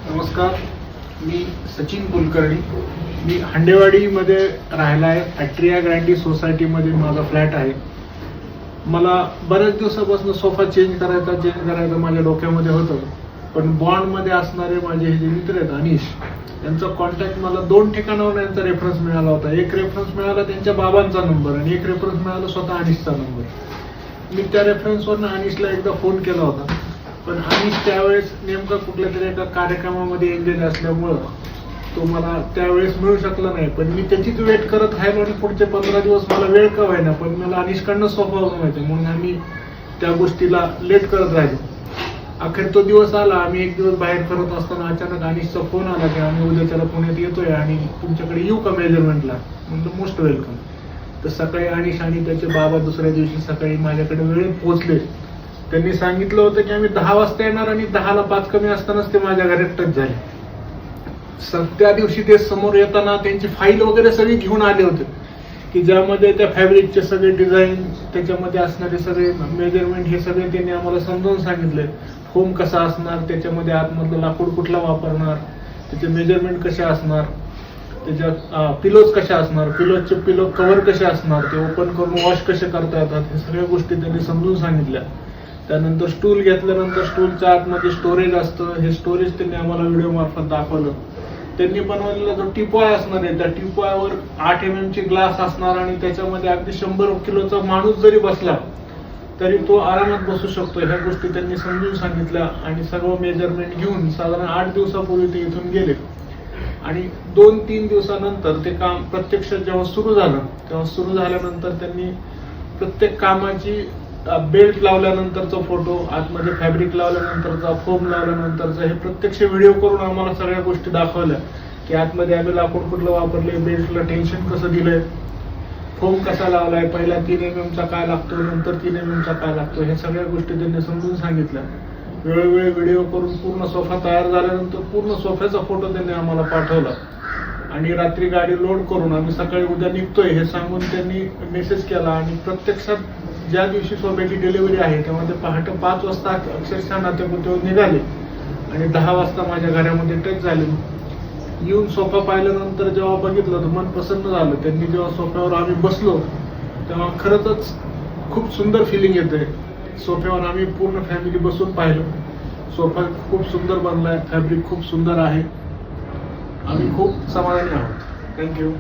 नमस्कार, मी सचिन कुलकर्णी. मी हंडेवाडीमध्ये राहिला आहे. ॲट्रिया ग्रँडी सोसायटीमध्ये माझा फ्लॅट आहे. मला बऱ्याच दिवसापासून सोफा चेंज करायचा माझ्या डोक्यामध्ये होतं. पण बॉन्डमध्ये असणारे माझे हे जे मित्र आहेत अनिश, यांचा कॉन्टॅक्ट मला 2 ठिकाणावरून यांचा रेफरन्स मिळाला होता. एक रेफरन्स मिळाला त्यांच्या बाबांचा नंबर आणि एक रेफरन्स मिळाला स्वतः अनिशचा नंबर. मी त्या रेफरन्सवरून अनिशला एकदा फोन केला होता, पण अनिश त्यावेळेस नेमका कुठल्या तरी एका कार्यक्रमामध्ये एंगेज असल्यामुळं तो मला त्यावेळेस मिळू शकला नाही. पण मी त्याचीच वेट करत राहिलो आणि पुढचे 15 दिवस मला वेळ का व्हायना, पण मला अनिशकडनं सोफा बनवायचं म्हणून आम्ही त्या गोष्टीला लेट करत राहिलो. अखेर तो दिवस आला. आम्ही एक दिवस बाहेर करत असताना अचानक अनिशचा फोन आला की आम्ही उद्याच्याला पुण्यात येतोय आणि तुमच्याकडे येऊ का मेजरमेंटला. म्हणजे मोस्ट वेलकम. तर सकाळी अनिश आणि त्याचे बाबा दुसऱ्या दिवशी सकाळी माझ्याकडे वेळेत पोहोचले. त्यांनी सांगितलं होतं की आम्ही 10 वाजता येणार आणि 10ला 5 कमी असतानाच ते माझ्या घरात टच झाले. त्या दिवशी ते समोर येताना त्यांची फाईल वगैरे सगळी घेऊन आले होते की ज्यामध्ये त्या फॅब्रिकचे सगळे डिझाईन, त्याच्यामध्ये असणारे सगळे मेजरमेंट हे सगळे त्यांनी आम्हाला समजावून सांगितले. फोम कसा असणार, त्याच्यामध्ये आतमधलं लाकूड कुठला वापरणार, त्याचे मेजरमेंट कसे असणार, त्याच्यात पिलोज कशा असणार, पिलोजचे पिलो कव्हर कसे असणार, ते ओपन करून वॉश कसे करता येतात, हे सगळ्या गोष्टी त्यांनी समजून सांगितल्या. त्यानंतर स्टूल घेतल्यानंतर स्टूलच्या आतमध्ये स्टोरेज असतं. हे स्टोरेज त्यांनी आम्हाला व्हिडिओ मार्फत दाखवलं. त्यांनी बनवलेला जो टिपॉय असणार आहे, त्या टिपॉयवर 8 mm ची ग्लास असणार आणि त्याच्यामध्ये अगदी 100 किलोचा माणूस जरी बसला तरी तो आरामात बसू शकतो. ह्या गोष्टी त्यांनी समजून सांगितल्या आणि सर्व मेजरमेंट घेऊन साधारण 8 दिवसापूर्वी ते इथून गेले. आणि 2-3 दिवसानंतर ते काम प्रत्यक्ष जेव्हा सुरू झालं, तेव्हा सुरू झाल्यानंतर त्यांनी प्रत्येक कामाची बेल्ट लावल्यानंतरचा फोटो, आतमध्ये फॅब्रिक लावल्यानंतरचा, फोम लावल्यानंतरचा, हे प्रत्यक्ष व्हिडिओ करून आम्हाला सगळ्या गोष्टी दाखवल्या की आतमध्ये आम्ही लाकूड कुठलं वापरले, बेल्टला टेन्शन कसं दिलंय, फोम कसा लावलाय, पहिला 3 mm चा काय लागतो, नंतर 3 mm चा काय लागतो, हे सगळ्या गोष्टी त्यांनी समजून सांगितल्या. वेळोवेळी व्हिडिओ करून पूर्ण सोफा तयार झाल्यानंतर पूर्ण सोफ्याचा फोटो त्यांनी आम्हाला पाठवला. आणि रात्री गाडी लोड करून आम्ही सकाळी उद्या निघतोय हे सांगून त्यांनी मेसेज केला. आणि प्रत्यक्षात ज्या दिवशी सोफ्याची डिलिव्हरी आहे तेव्हा ते पहाटे 5 वाजता अक्षरशः नातेपुते निघाले आणि 10 वाजता माझ्या घरामध्ये टच झाले. येऊन सोफा पाहिल्यानंतर जेव्हा बघितलं तर मन प्रसन्न झालं. त्यांनी जेव्हा सोफ्यावर आम्ही बसलो तेव्हा खरंच खूप सुंदर फिलिंग येते. सोफ्यावर आम्ही पूर्ण फॅमिली बसून पाहिलं. सोफा खूप सुंदर बनलाय, फॅब्रिक खूप सुंदर आहे. आम्ही खूप समाधानी आहोत. थँक्यू.